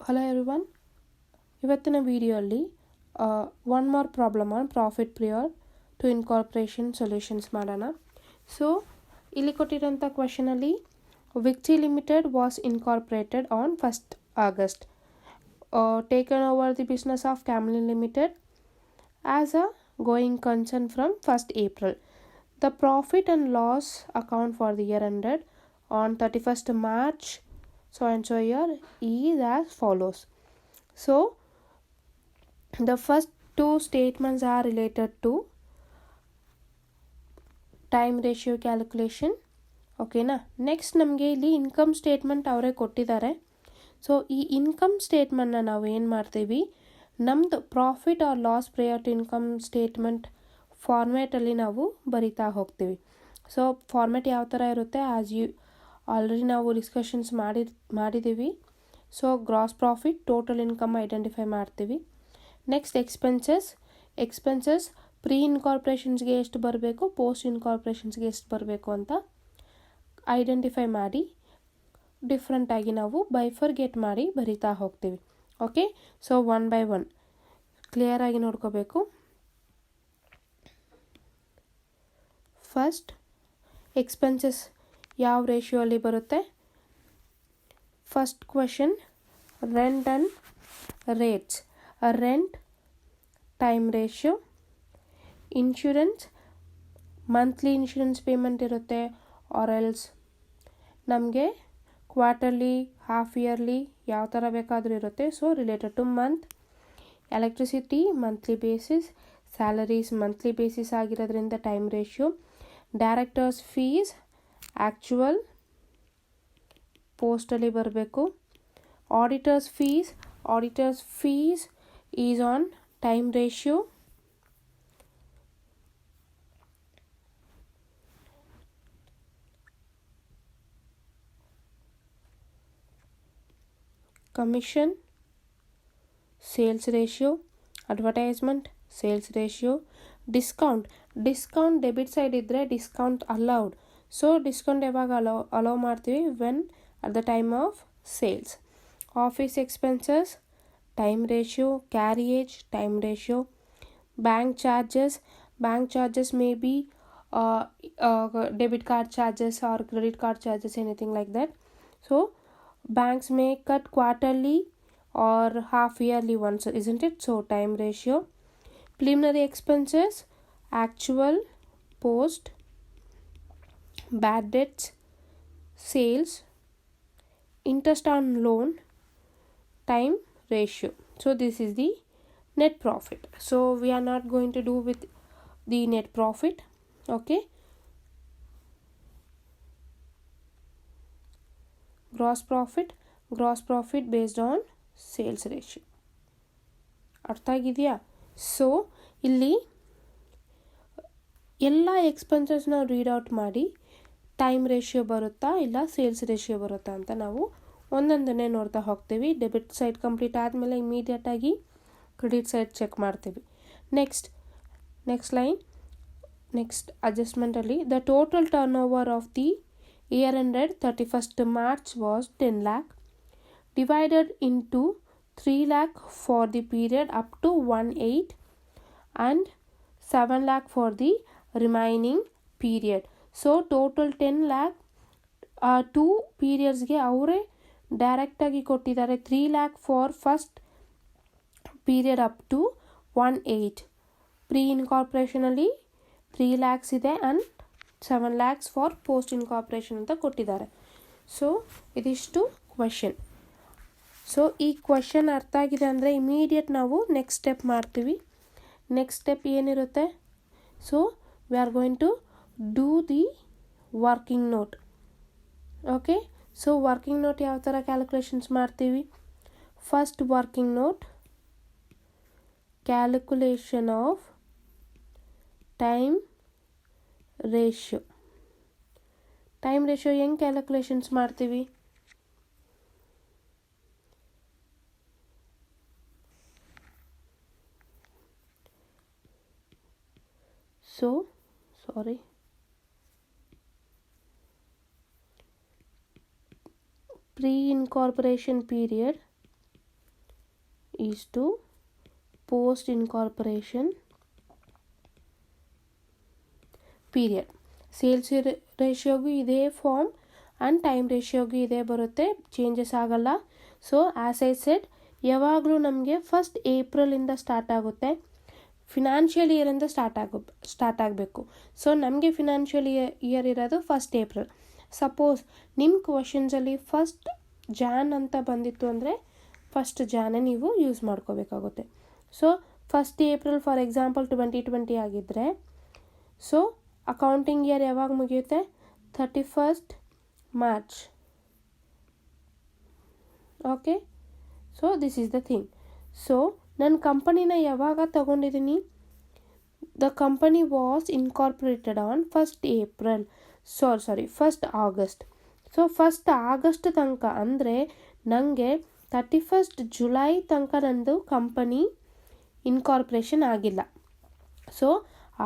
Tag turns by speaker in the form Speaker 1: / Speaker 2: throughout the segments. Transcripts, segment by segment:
Speaker 1: Hello everyone, ಇವತ್ತಿನ ವಿಡಿಯೋಲ್ಲಿ one more problem on profit prior to incorporation solutions ಮಾಡೋಣ. So ಇಲ್ಲಿ ಕೊಟ್ಟಿರೋಂಥ ಕ್ವೆಶನಲ್ಲಿ ವಿಕ್ಟಿ limited was incorporated on 1st August, taken over the business of Camlin limited as a going concern from 1st April. The profit and loss account for the year ended on 31st March so and so year is as follows. So the first two statements are related to time ratio calculation. ಓಕೆನಾ. Next ನಮಗೆ ಇಲ್ಲಿ income statement ಅವರೇ ಕೊಟ್ಟಿದ್ದಾರೆ. So ಈ income ಸ್ಟೇಟ್ಮೆಂಟ್ನ ನಾವು ಏನು ಮಾಡ್ತೀವಿ, ನಮ್ಮದು profit or loss prior to income statement ಫಾರ್ಮ್ಯಾಟಲ್ಲಿ ನಾವು ಬರಿತಾ ಹೋಗ್ತೀವಿ. ಸೊ ಫಾರ್ಮ್ಯಾಟ್ ಯಾವ ಥರ ಇರುತ್ತೆ, ಆಲ್ರೆಡಿ ನಾವು ಡಿಸ್ಕಷನ್ಸ್ ಮಾಡಿದ್ದೀವಿ. So gross profit, total income identify ಮಾಡ್ತೀವಿ. ನೆಕ್ಸ್ಟ್ ಎಕ್ಸ್ಪೆನ್ಸಸ್ ಪ್ರೀ ಇನ್ಕಾರ್ಪೊರೇಷನ್ಸ್ಗೆ ಎಷ್ಟು ಬರಬೇಕು, ಪೋಸ್ಟ್ ಇನ್ಕಾರ್ಪೊರೇಷನ್ಸ್ಗೆ ಎಷ್ಟು ಬರಬೇಕು ಅಂತ ಐಡೆಂಟಿಫೈ ಮಾಡಿ ಡಿಫ್ರೆಂಟಾಗಿ ನಾವು ಬೈಫರ್ಗೇಟ್ ಮಾಡಿ ಬರಿತಾ ಹೋಗ್ತೀವಿ. Okay, so one by one ಕ್ಲಿಯರಾಗಿ ನೋಡ್ಕೋಬೇಕು. ಫಸ್ಟ್ ಎಕ್ಸ್ಪೆನ್ಸಸ್ ಯಾವ ರೇಷಿಯೋ ಅಲ್ಲಿ ಬರುತ್ತೆ. First question, rent and rates. Rent time ratio. Insurance monthly insurance payment ಇರುತ್ತೆ, ಆರ್ ಎಲ್ಸ್ ನಮಗೆ ಕ್ವಾರ್ಟರ್ಲಿ, ಹಾಫ್ ಇಯರ್ಲಿ ಯಾವ ಥರ ಬೇಕಾದರೂ ಇರುತ್ತೆ. So related to month. Electricity monthly basis, salaries monthly basis ಆಗಿರೋದ್ರಿಂದ time ratio. Directors fees actual ಪೋಸ್ಟಲ್ಲಿ ಬರಬೇಕು. Auditors fees is on time ratio. Commission sales ratio. Advertisement sales ratio. Discount debit side ಇದ್ದರೆ discount allowed. So discount ಯಾವಾಗ hello ಮಾಡ್ತೀವಿ, when at the time of sales. Office expenses time ratio. Carriage time ratio. Bank charges may be debit card charges R credit card charges, anything like that. So banks may cut quarterly or half yearly once, isn't it? So time ratio. Preliminary expenses actual, post, bad debts, sales, interest on loan, time ratio. So this is the net profit. So we are not going to do with the net profit. Okay, gross profit based on sales ratio. ಅರ್ಥ ಆಗಿದೆಯಾ? So ಇಲ್ಲಿ ಎಲ್ಲ ಎಕ್ಸ್ಪೆನ್ಸಸ್ನ read out ಮಾಡಿ time ratio ಬರುತ್ತಾ ಇಲ್ಲ sales ratio ಬರುತ್ತಾ ಅಂತ ನಾವು ಒಂದೊಂದನ್ನೇ ನೋಡ್ತಾ ಹೋಗ್ತೀವಿ. ಡೆಬಿಟ್ ಸೈಡ್ ಕಂಪ್ಲೀಟ್ ಆದಮೇಲೆ ಇಮಿಡಿಯೇಟಾಗಿ ಕ್ರೆಡಿಟ್ ಸೈಡ್ ಚೆಕ್ ಮಾಡ್ತೀವಿ. ನೆಕ್ಸ್ಟ್ ಲೈನ್, ನೆಕ್ಸ್ಟ್ ಅಡ್ಜಸ್ಟ್ಮೆಂಟಲ್ಲಿ the total turnover of the year ended 31st March was 10 lakh divided into 3 lakh for the period up to 1/8 and 7 lakh for the remaining period. So total 10 lakh 2 periodsಗೆ ಅವರೇ ಡೈರೆಕ್ಟಾಗಿ ಕೊಟ್ಟಿದ್ದಾರೆ. 3 lakh for first period up to 1/8. Pre ಇನ್ಕಾರ್ಪೊರೇಷನಲ್ಲಿ 3 lakhs ಇದೆ and 7 lakhs for post incorporation ಅಂತ ಕೊಟ್ಟಿದ್ದಾರೆ. So ಇದಿಷ್ಟು question. So ಈ ಕ್ವೆಶನ್ ಅರ್ಥ ಆಗಿದೆ ಅಂದರೆ ಇಮಿಡಿಯೇಟ್ ನಾವು ನೆಕ್ಸ್ಟ್ ಸ್ಟೆಪ್ ಮಾಡ್ತೀವಿ. ನೆಕ್ಸ್ಟ್ ಸ್ಟೆಪ್ ಏನಿರುತ್ತೆ, so we are going to do the working note. Okay, so working note ಯಾವ ಥರ ಕ್ಯಾಲ್ಕುಲೇಷನ್ಸ್ ಮಾಡ್ತೀವಿ. First working note, calculation of time ratio. Time ratio ಹೆಂಗೆ ಕ್ಯಾಲ್ಕುಲೇಷನ್ಸ್ ಮಾಡ್ತೀವಿ, so pre-incorporation period is to post incorporation period. Sales ರೇಷಿಯೋಗೂ ಇದೇ form and time ರೇಷಿಯೋಗೂ ಇದೇ ಬರುತ್ತೆ, changes ಆಗಲ್ಲ. ಸೊ ಆ್ಯಸ್ ಐ ಸೆಡ್, ಯಾವಾಗಲೂ ನಮಗೆ ಫಸ್ಟ್ ಏಪ್ರಿಲಿಂದ ಸ್ಟಾರ್ಟ್ ಆಗುತ್ತೆ, ಫಿನಾನ್ಷಿಯಲ್ ಇಯರಿಂದ ಸ್ಟಾರ್ಟ್ ಆಗಬೇಕು. ಸೊ ನಮಗೆ ಫಿನಾನ್ಷಿಯಲ್ ಇಯರ್ ಇರೋದು ಫಸ್ಟ್ ಏಪ್ರಿಲ್. ಸಪೋಸ್ ನಿಮ್ಮ ಕ್ವಶನ್ಸಲ್ಲಿ ಫಸ್ಟ್ ಜಾನ್ ಅಂತ ಬಂದಿತ್ತು ಅಂದರೆ ಫಸ್ಟ್ ಜಾನೇ ನೀವು ಯೂಸ್ ಮಾಡ್ಕೋಬೇಕಾಗುತ್ತೆ. So first April for example 2020 ಆಗಿದ್ದರೆ, ಸೊ ಅಕೌಂಟಿಂಗ್ ಇಯರ್ ಯಾವಾಗ ಮುಗಿಯುತ್ತೆ? 31st March. Okay, so this is the thing. So ನನ್ನ ಕಂಪನಿನ ಯಾವಾಗ ತಗೊಂಡಿದ್ದೀನಿ? The company was incorporated on 1st April. First August. So first August ತನಕ ಅಂದರೆ ನನಗೆ 31st July ತನಕ ನಂದು ಕಂಪನಿ ಇನ್ಕಾರ್ಪೊರೇಷನ್ ಆಗಿಲ್ಲ. ಸೊ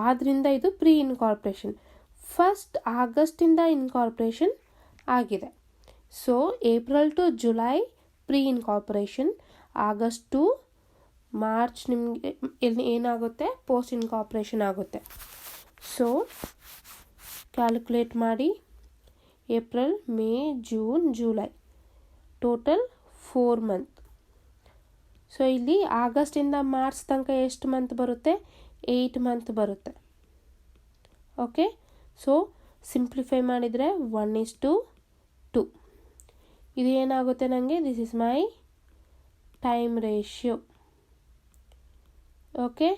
Speaker 1: ಆದ್ದರಿಂದ ಇದು ಪ್ರೀ ಇನ್ಕಾರ್ಪೊರೇಷನ್. ಫಸ್ಟ್ ಆಗಸ್ಟಿಂದ ಇನ್ಕಾರ್ಪೊರೇಷನ್ ಆಗಿದೆ. So April to July pre incorporation, August to March ನಿಮಗೆ ಏನಾಗುತ್ತೆ? ಪೋಸ್ಟ್ ಇನ್ಕಾರ್ಪೊರೇಷನ್ ಆಗುತ್ತೆ. ಸೊ ಕ್ಯಾಲ್ಕುಲೇಟ್ ಮಾಡಿ, April, May, June, July, total 4 month. So ಇಲ್ಲಿ ಆಗಸ್ಟಿಂದ ಮಾರ್ಚ್ ತನಕ ಎಷ್ಟು ಮಂತ್ ಬರುತ್ತೆ? 8 ಮಂತ್ ಬರುತ್ತೆ. ಓಕೆ, ಸೊ ಸಿಂಪ್ಲಿಫೈ ಮಾಡಿದರೆ 1:2. ಇದು ಏನಾಗುತ್ತೆ ನನಗೆ? This is my time ratio. Okay,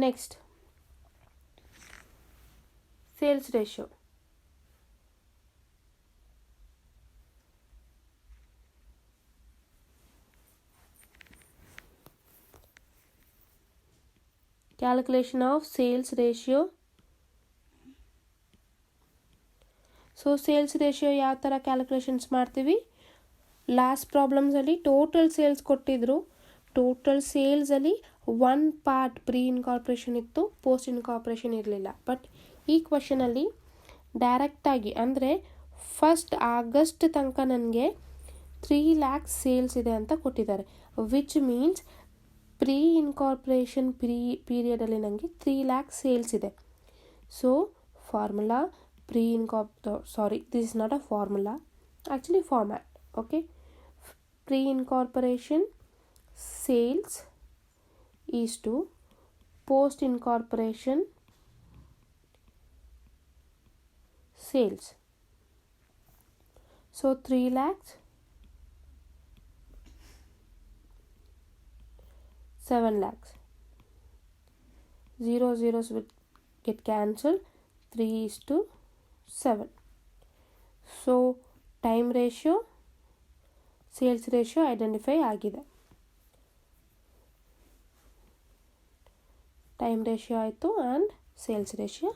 Speaker 1: next sales ratio. Calculation of sales ratio. So sales ratio ಯಾವ ಥರ ಕ್ಯಾಲ್ಕುಲೇಷನ್ಸ್ ಮಾಡ್ತೀವಿ? ಲಾಸ್ಟ್ ಪ್ರಾಬ್ಲಮ್ಸಲ್ಲಿ ಟೋಟಲ್ ಸೇಲ್ಸ್ ಕೊಟ್ಟಿದ್ರು. ಟೋಟಲ್ ಸೇಲ್ಸಲ್ಲಿ 1 ಪಾರ್ಟ್ ಪ್ರೀ ಇನ್ಕಾರ್ಪೊರೇಷನ್ ಇತ್ತು, ಪೋಸ್ಟ್ ಇನ್ಕಾರ್ಪೊರೇಷನ್ ಇರಲಿಲ್ಲ. ಬಟ್ ಈ ಕ್ವಶನಲ್ಲಿ ಡೈರೆಕ್ಟಾಗಿ ಅಂದರೆ ಫಸ್ಟ್ ಆಗಸ್ಟ್ ತನಕ ನನಗೆ 3 lakhs ಸೇಲ್ಸ್ ಇದೆ ಅಂತ ಕೊಟ್ಟಿದ್ದಾರೆ. ವಿಚ್ ಮೀನ್ಸ್ ಪ್ರೀ ಇನ್ಕಾರ್ಪೊರೇಷನ್ ಪೀರಿಯಡಲ್ಲಿ ನನಗೆ 3 lakhs ಸೇಲ್ಸ್ ಇದೆ. So formula this is not a formula, actually format. Okay, pre-incorporation sales is to post-incorporation sales. So 3 lakhs, 7 lakhs. 0 zeros will get cancelled. 3:7. So time ratio, sales ratio identify ಆಗಿದೆ. Time ratio ಆಯಿತು and sales ratio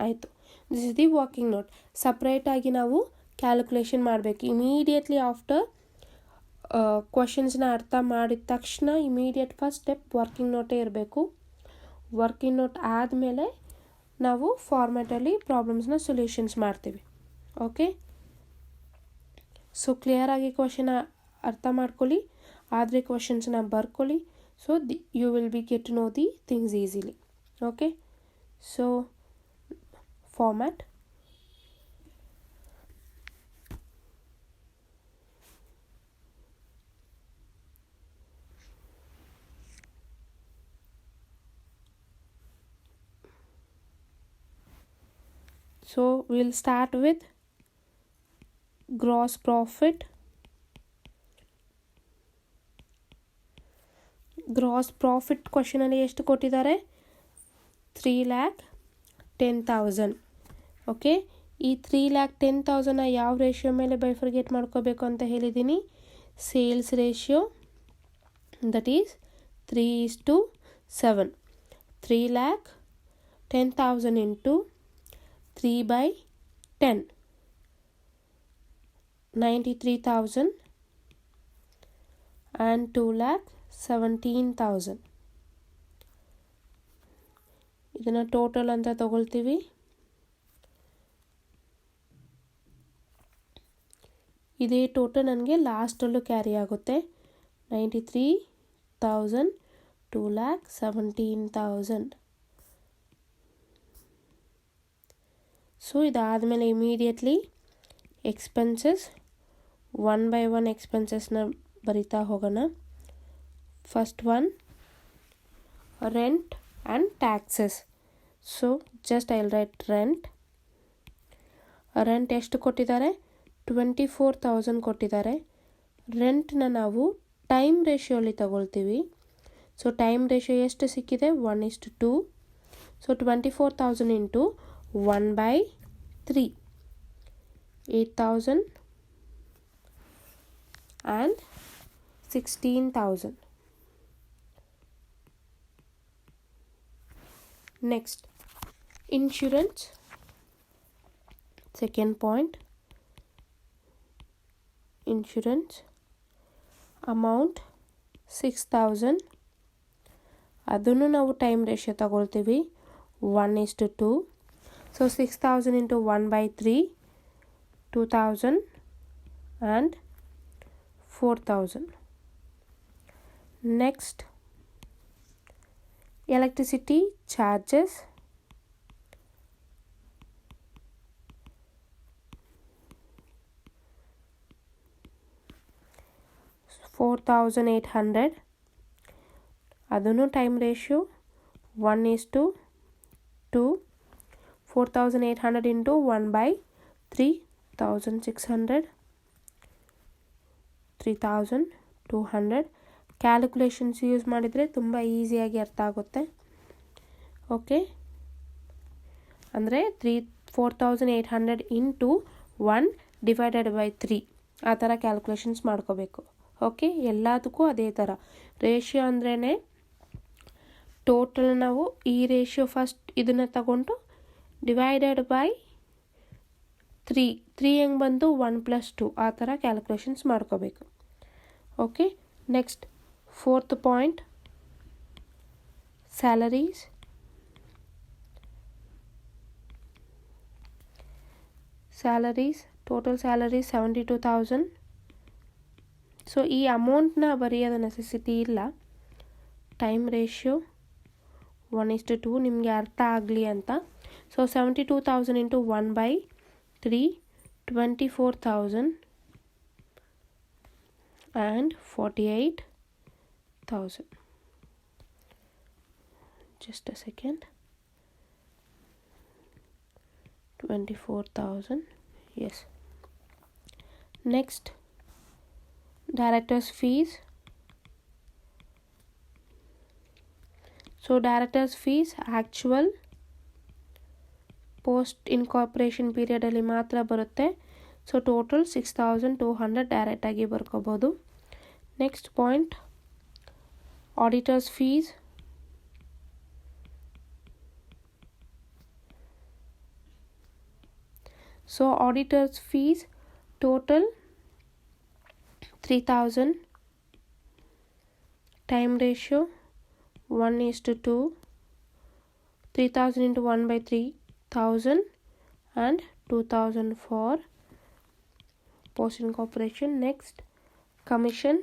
Speaker 1: ಆಯಿತು. This is the working note. ಸಪ್ರೇಟಾಗಿ ನಾವು calculation ಮಾಡಬೇಕು. Immediately after ಕ್ವಶನ್ಸ್ನ ಅರ್ಥ ಮಾಡಿದ ತಕ್ಷಣ immediate first step working ನೋಟೇ ಇರಬೇಕು. ವರ್ಕಿಂಗ್ ನೋಟ್ ಆದಮೇಲೆ ನಾವು ಫಾರ್ಮ್ಯಾಟಲ್ಲಿ ಪ್ರಾಬ್ಲಮ್ಸ್ನ ಸೊಲ್ಯೂಷನ್ಸ್ ಮಾಡ್ತೀವಿ. ಓಕೆ, ಸೊ ಕ್ಲಿಯರಾಗಿ ಕ್ವಶನ್ ಅರ್ಥ ಮಾಡ್ಕೊಳ್ಳಿ, ಆದರೆ ಕ್ವಶನ್ಸ್ನ ಬರ್ಕೊಳ್ಳಿ. So you will be get to know the things easily. Okay, so format. So we'll start with gross profit. Gross profit question ಅಲ್ಲಿ ಎಷ್ಟು ಕೊಟ್ಟಿದ್ದಾರೆ? 3,10,000. ಓಕೆ, ಈ 3,10,000 ಯಾವ ರೇಷಿಯೋ ಮೇಲೆ ಬೈಫರ್ಗೇಟ್ ಮಾಡ್ಕೋಬೇಕು ಅಂತ ಹೇಳಿದ್ದೀನಿ? Sales ratio, that is 3:7. 3,10,000 into 3/10, 93,000 and 2,17,000. ಇದನ್ನು ಟೋಟಲ್ ಅಂತ ತಗೊಳ್ತೀವಿ. ಇದೇ ಟೋಟಲ್ ನನಗೆ ಲಾಸ್ಟಲ್ಲೂ ಕ್ಯಾರಿ ಆಗುತ್ತೆ. 93,000, 2,17,000. ಸೊ ಇದಾದಮೇಲೆ immediately expenses one by one ಎಕ್ಸ್ಪೆನ್ಸಸ್ನ ಬರಿತಾ ಹೋಗೋಣ. First one rent and taxes. So just I will write rent. Rent ಎಷ್ಟು ಕೊಟ್ಟಿದ್ದಾರೆ? 24,000 ಕೊಟ್ಟಿದ್ದಾರೆ. ರೆಂಟ್ನ ನಾವು ಟೈಮ್ ರೇಷಿಯೋಲಿ ತಗೊಳ್ತೀವಿ. ಸೊ ಟೈಮ್ ರೇಷಿಯೋ ಎಷ್ಟು ಸಿಕ್ಕಿದೆ? 1:2. So 24,000 into 1/3, 8,000 and 16,000. Next, insurance. Second point, insurance amount 6,000. ಅದನ್ನು ನಾವು ಟೈಮ್ ರೇಷಿಯೋ ತಗೊಳ್ತೀವಿ 1:2. So 6,000 into 1/3, 2,000 and 4,000. Next, electricity charges. $4,800. ಅದನ್ನು time ratio 1:2. 4,800 into 1/3, 1,600, 3,200. Calculations use ಮಾಡಿದರೆ ತುಂಬ ಈಸಿಯಾಗಿ ಅರ್ಥ ಆಗುತ್ತೆ. ಓಕೆ, ಅಂದರೆ 4,800 ಇಂಟು 1 ಡಿವೈಡೆಡ್ ಬೈ 3 ಆ ಥರ ಕ್ಯಾಲ್ಕುಲೇಷನ್ಸ್ ಮಾಡ್ಕೋಬೇಕು. ಓಕೆ, ಎಲ್ಲದಕ್ಕೂ ಅದೇ ಥರ. ರೇಷಿಯೋ ಅಂದ್ರೇ ಟೋಟಲ್ ನಾವು ಈ ರೇಷಿಯೋ ಫಸ್ಟ್ ಇದನ್ನು ತಗೊಂಡು ಡಿವೈಡೆಡ್ ಬೈ 3 ಹೆಂಗೆ ಬಂದು 1+2 ಆ ಥರ ಕ್ಯಾಲ್ಕುಲೇಷನ್ಸ್ ಮಾಡ್ಕೋಬೇಕು. Okay, next fourth point, salaries. Total salaries 72,000. So ಈ ಅಮೌಂಟ್ನ ಬರೆಯೋದ ನೆಸೆಸಿಟಿ ಇಲ್ಲ. ಟೈಮ್ ರೇಷಿಯೋ 1:2 ನಿಮಗೆ ಅರ್ಥ ಆಗಲಿ ಅಂತ. So 72,000 into 1/3, 24,000 and 48,000. Just a second. 24,000. Yes. Next, director's fees. So director's fees actual post incorporation period ಅಲ್ಲಿ ಮಾತ್ರ ಬರುತ್ತೆ. ಸೊ ಟೋಟಲ್ 6,200 ಡೈರೆಕ್ಟಾಗಿ ಬರ್ಕೋಬೋದು. Next point, auditors fees. So auditors fees total 3,000. Time ratio 1:2. 3,000 into 1/3, 1,000 and 2,000 for post incorporation. Next, commission.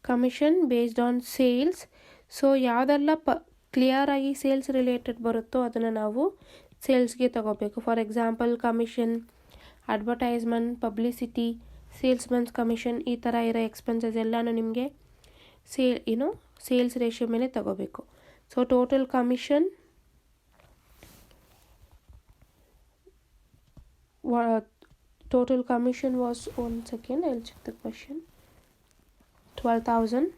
Speaker 1: Commission based on sales. So ಯಾವುದೆಲ್ಲ clear ಆಗಿ sales related ಬರುತ್ತೋ ಅದನ್ನು ನಾವು ಸೇಲ್ಸ್ಗೆ ತಗೋಬೇಕು. For example commission, advertisement, publicity, salesman's commission, ಈ ಥರ ಇರೋ ಎಕ್ಸ್ಪೆನ್ಸಸ್ ಎಲ್ಲನೂ ನಿಮಗೆ ಸೇಲ್ಸ್ ರೇಷಿಯೋ ಮೇಲೆ ತಗೋಬೇಕು. So total commission was, 1 second, I'll check the question, 12,000.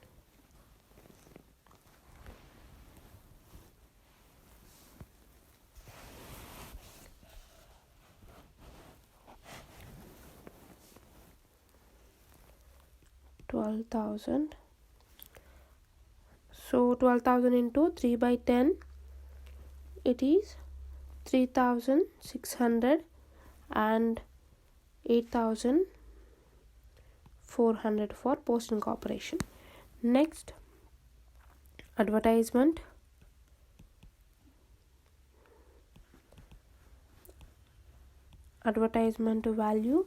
Speaker 1: So 12,000 into 3/10, it is 3,600 and 8,400 for post incorporation. Next, advertisement. Advertisement value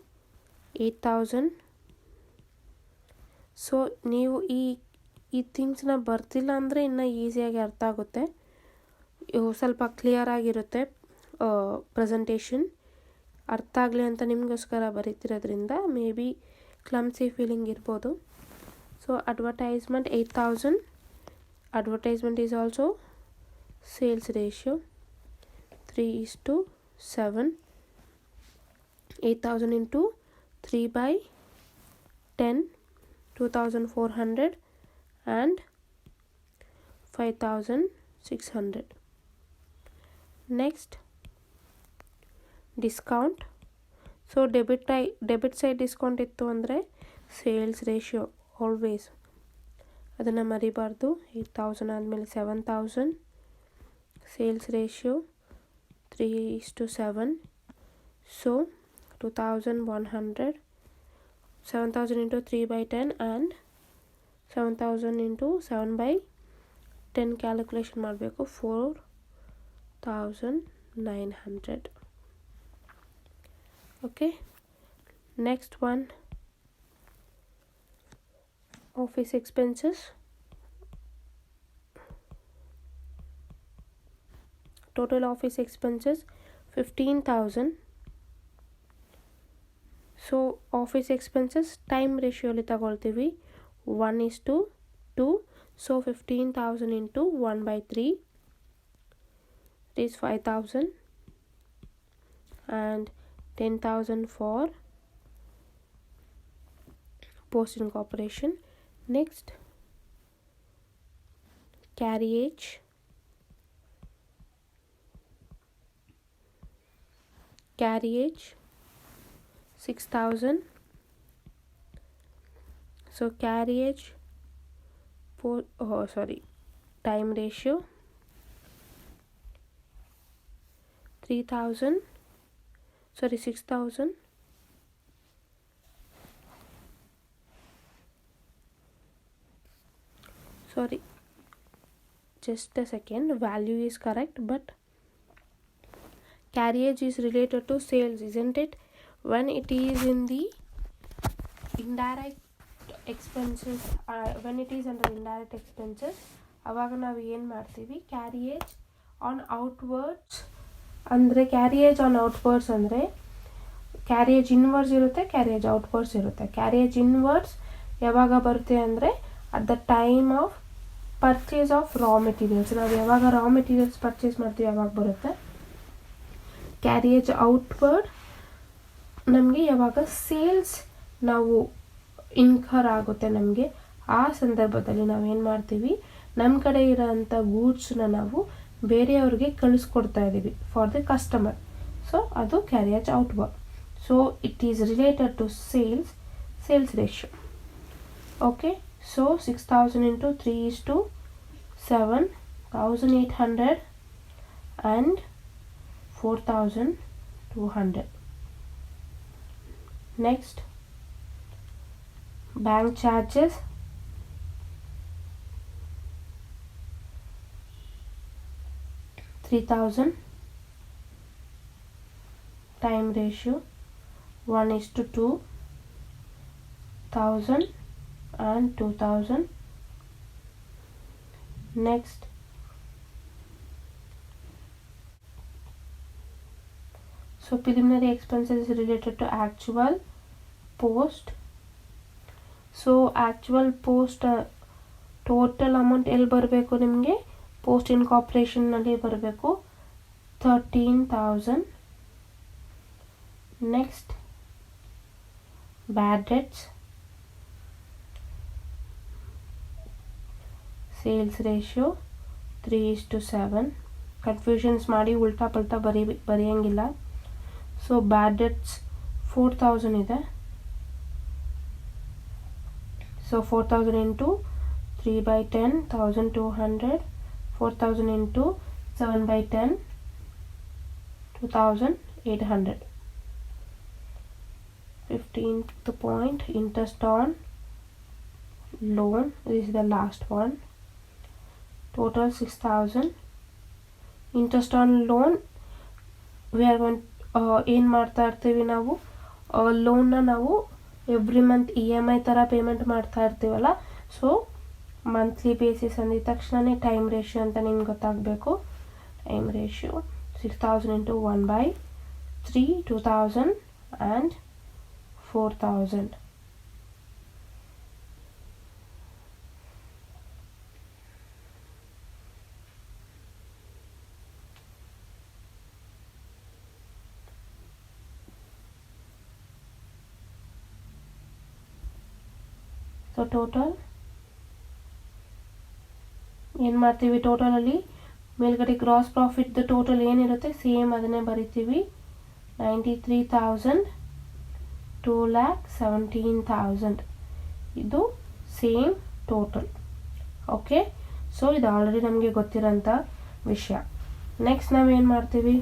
Speaker 1: 8,000. So ನೀವು ಈ ಥಿಂಗ್ಸ್ನ ಬರ್ತಿಲ್ಲ ಅಂದರೆ ಇನ್ನೂ ಈಸಿಯಾಗಿ ಅರ್ಥ ಆಗುತ್ತೆ, ಸ್ವಲ್ಪ ಕ್ಲಿಯರ್ ಆಗಿರುತ್ತೆ ಪ್ರೆಸೆಂಟೇಷನ್. ಅರ್ಥ ಆಗಲಿ ಅಂತ ನಿಮಗೋಸ್ಕರ ಬರೀತಿರೋದ್ರಿಂದ ಮೇ ಬಿ ಕ್ಲಮ್ಸಿ ಫೀಲಿಂಗ್ ಇರ್ಬೋದು. So advertisement 8,000. Advertisement is also sales ratio 3:7. 8,000 into 3 by 10, 2,400 and 5,600. Next, discount. So debit side discount ಇತ್ತು ಅಂದರೆ ಸೇಲ್ಸ್ ರೇಷಿಯೋ ಆಲ್ವೇಸ್ ಅದನ್ನು ಮರಿಬಾರ್ದು. 8,000 ಆದಮೇಲೆ 7,000, sales ratio 3:7. So 2,100. 7,000 into 3 by 10 and 7,000 into 7 by 10 calculation ಮಾಡಬೇಕು. 4,900. Okay, next one office expenses. Total office expenses 15,000. So office expenses time ratio ಅಲ್ಲಿ ತಗೊಳ್ತೀವಿ 1:2. So 15,000 into 1/3 is 5,000 and 10,000 for post incorporation. Next, carriage. Carriage 6,000. So carriage time ratio 6,000. Sorry, just a second, value is correct but carriage is related to sales, isn't it? When it is in the indirect expenses, when it is under indirect expenses ಅವಾಗ ನಾವು ಏನು ಮಾಡ್ತೀವಿ, carriage on outwards ಅಂದರೆ carriage inwards ಇರುತ್ತೆ, carriage outwards ಇರುತ್ತೆ. Carriage inwards ಯಾವಾಗ ಬರುತ್ತೆ ಅಂದರೆ at the time of purchase of raw materials. ನಾವು ಯಾವಾಗ ರಾ ಮೆಟೀರಿಯಲ್ಸ್ ಪರ್ಚೇಸ್ ಮಾಡ್ತೀವಿ ಯಾವಾಗ ಬರುತ್ತೆ. ಕ್ಯಾರಿಯೇಜ್ ಔಟ್ವರ್ಡ್ ನಮಗೆ ಯಾವಾಗ ಸೇಲ್ಸ್ ನಾವು ಇನ್ಕರ್ ಆಗುತ್ತೆ ನಮಗೆ, ಆ ಸಂದರ್ಭದಲ್ಲಿ ನಾವೇನು ಮಾಡ್ತೀವಿ, ನಮ್ಮ ಕಡೆ ಇರೋಂಥ ಗೂಡ್ಸ್ನ ನಾವು ಬೇರೆಯವ್ರಿಗೆ ಕಳಿಸ್ಕೊಡ್ತಾ ಇದ್ದೀವಿ ಫಾರ್ ದಿ ಕಸ್ಟಮರ್. ಸೊ ಅದು carriage outward. So it is related to sales ratio. Okay, so 6,000 into 3:7, 1,800 and 4,200. Next, bank charges. $3,000. Time ratio 1:2. 1,000 and 2,000. Next, so preliminary expenses is related to actual post. So actual post total amount ಎಲ್ಲಿ ಬರಬೇಕು ನಿಮಗೆ, post incorporation ನಲ್ಲಿ ಬರಬೇಕು 13,000. Next, bad debts. Sales ratio 3:7. Confusions ಮಾಡಿ ಉಲ್ಟಾ ಪಲ್ಟಾ ಬರೆಯಂಗಿಲ್ಲ. So ಬ್ಯಾಡ್ debts 4,000 ಇದೆ. So 4,000 into 3 by 10, 1,200. 4,000 into 7 by 10, 2,800. 15th point, interest on loan. This is the last one. Total 6,000. Interest on loan, we are going ಏನು ಮಾಡ್ತಾ ಇರ್ತೀವಿ ನಾವು, ಲೋನ್ನ ನಾವು ಎವ್ರಿ ಮಂತ್ EMI ಥರ payment ಮಾಡ್ತಾ ಇರ್ತೀವಲ್ಲ. ಸೊ ಮಂತ್ಲಿ ಬೇಸಿಸ್ ಅಂದಿದ ತಕ್ಷಣವೇ ಟೈಮ್ ರೇಷಿಯೋ ಅಂತ ನಿಮ್ಗೆ ಗೊತ್ತಾಗಬೇಕು. Time ratio 6000 into 1/3, 2000 and 4000. So total ಏನು ಮಾಡ್ತೀವಿ, ಟೋಟಲಲ್ಲಿ ಮೇಲ್ಗಡೆ ಗ್ರಾಸ್ ಪ್ರಾಫಿಟ್ದು ಟೋಟಲ್ ಏನಿರುತ್ತೆ ಸೇಮ್ ಅದನ್ನೇ ಬರಿತೀವಿ. 93,000, 2,17,000 ಇದು ಸೇಮ್ ಟೋಟಲ್. ಓಕೆ, ಸೊ ಇದು ಆಲ್ರೆಡಿ ನಮಗೆ ಗೊತ್ತಿರೋಂಥ ವಿಷಯ. ನೆಕ್ಸ್ಟ್ ನಾವೇನು ಮಾಡ್ತೀವಿ,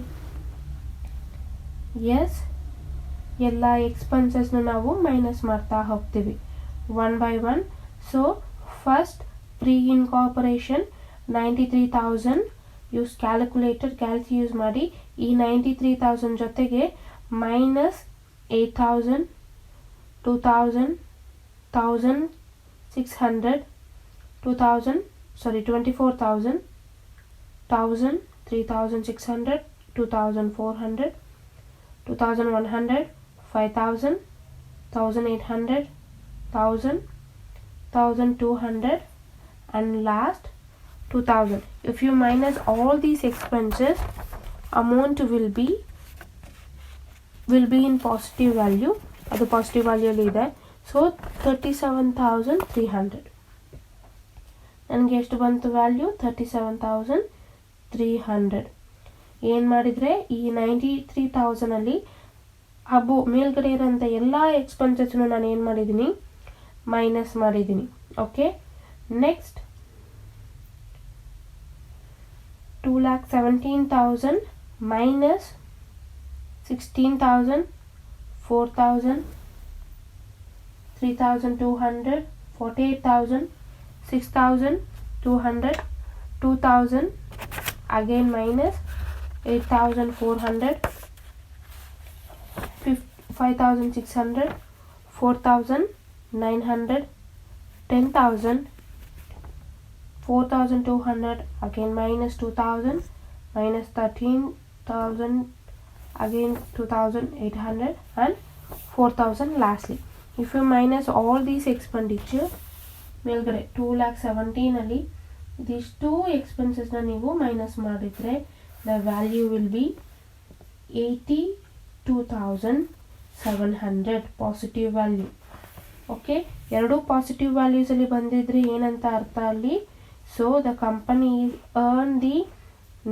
Speaker 1: ಎಲ್ಲ ಎಕ್ಸ್ಪೆನ್ಸಸ್ನ ನಾವು ಮೈನಸ್ ಮಾಡ್ತಾ ಹೋಗ್ತೀವಿ 1 by 1. So first pre incorporation 93,000 use calci use ಮಾಡಿ ಈ 93,000 ಜೊತೆಗೆ minus 8,000, 2,000, 1,600, 24,000, 1,000, 3,600, 2,400, 2,100, 5,000, 1,800, 1,000, 1,200 and last 2,000. If you minus all these expenses, amount will be in positive value. ಅದು ಪಾಸಿಟಿವ್ ವ್ಯಾಲ್ಯೂ ಅಲ್ಲಿ ಇದೆ. ಸೊ 37,300 ನನಗೆ ಎಷ್ಟು ಬಂತು ವ್ಯಾಲ್ಯೂ, 37,300. ಏನು ಮಾಡಿದರೆ ಈ 93,000ಅಲ್ಲಿ ಮೇಲ್ಗಡೆ ಇರೋಂಥ ಎಲ್ಲ ಎಕ್ಸ್ಪೆನ್ಸಸ್ನು ನಾನು ಏನು ಮಾಡಿದ್ದೀನಿ, ಮೈನಸ್ ಮಾಡಿದ್ದೀನಿ. Okay, next 2,17,000 minus 16,000, 4,000, 3,200, 48,000, 6,200, 2,000, again minus 8,400, 5,600, 4,900, 10,000, 4,200, again minus 2,000, minus 13,000, again 2,800 and 4,000 lastly. If you minus all these expenditure, ಮೇಲ್ಗಡೆ 2,17,000 ಅಲ್ಲಿ these two expenses ನ ನೀವು ಮೈನಸ್ ಮಾಡಿದ್ರೆ the value will be 82,700 positive value. Okay, ಎರಡು ಪಾಸಿಟಿವ್ ವ್ಯಾಲ್ಯೂಸ್ ಅಲ್ಲಿ ಬಂದಿದ್ರೆ ಏನಂತ ಅರ್ಥ ಅಲ್ಲಿ, so the company is earn the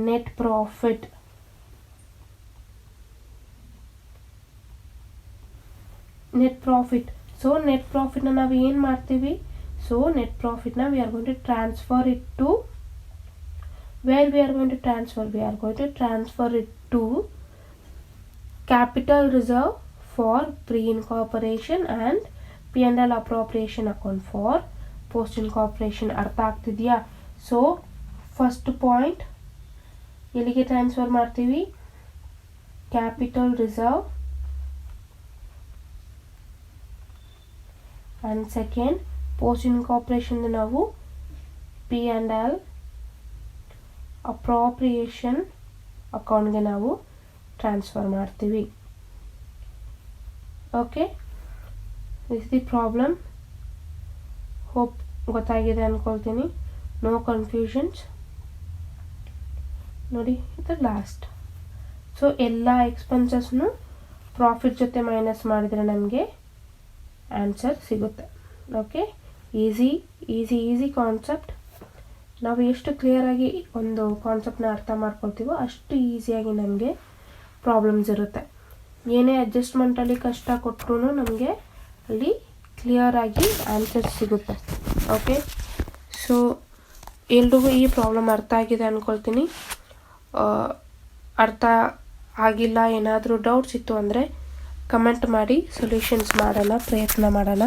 Speaker 1: net profit. So net profit na ನಾವು ಏನು ಮಾಡ್ತೀವಿ, so net profit na we are going to transfer it to where we are going to transfer, we are going to transfer it to capital reserve for pre-incorporation and P&L appropriation account for post incorporation. ಅರ್ಥ ಆಗ್ತಿದೆಯಾ? So first point ಎಲ್ಲಿಗೆ transfer ಮಾಡ್ತೀವಿ, capital reserve, and second post incorporation ನಾವು P&L appropriation ಅಕೌಂಟ್ಗೆ ನಾವು transfer ಮಾಡ್ತೀವಿ. Okay, this the problem. Hope ಗೊತ್ತಾಗಿದೆ ಅಂದ್ಕೊಳ್ತೀನಿ, no confusions. ನೋಡಿ ಇದು ಲಾಸ್ಟ್. ಸೊ ಎಲ್ಲ ಎಕ್ಸ್ಪೆನ್ಸಸ್ನು ಪ್ರಾಫಿಟ್ ಜೊತೆ ಮೈನಸ್ ಮಾಡಿದರೆ ನಮಗೆ ಆನ್ಸರ್ ಸಿಗುತ್ತೆ. Okay, easy concept. ನಾವು ಎಷ್ಟು ಕ್ಲಿಯರಾಗಿ ಒಂದು ಕಾನ್ಸೆಪ್ಟ್ನ ಅರ್ಥ ಮಾಡ್ಕೊಳ್ತೀವೋ ಅಷ್ಟು ಈಸಿಯಾಗಿ ನಮಗೆ ಪ್ರಾಬ್ಲಮ್ಸ್ ಇರುತ್ತೆ. ಏನೇ ಅಡ್ಜಸ್ಟ್ಮೆಂಟಲ್ಲಿ ಕಷ್ಟ ಕೊಟ್ಟರು ನಮಗೆ ಅಲ್ಲಿ ಕ್ಲಿಯರಾಗಿ ಆನ್ಸರ್ ಸಿಗುತ್ತೆ. ಓಕೆ, ಸೊ ಎಲ್ರಿಗೂ ಈ ಪ್ರಾಬ್ಲಮ್ ಅರ್ಥ ಆಗಿದೆ ಅಂದ್ಕೊಳ್ತೀನಿ. ಅರ್ಥ ಆಗಿಲ್ಲ, ಏನಾದರೂ ಡೌಟ್ಸ್ ಇತ್ತು ಅಂದರೆ ಕಮೆಂಟ್ ಮಾಡಿ ಸೊಲ್ಯೂಷನ್ಸ್ ಮಾಡೋಣ, ಪ್ರಯತ್ನ ಮಾಡೋಣ.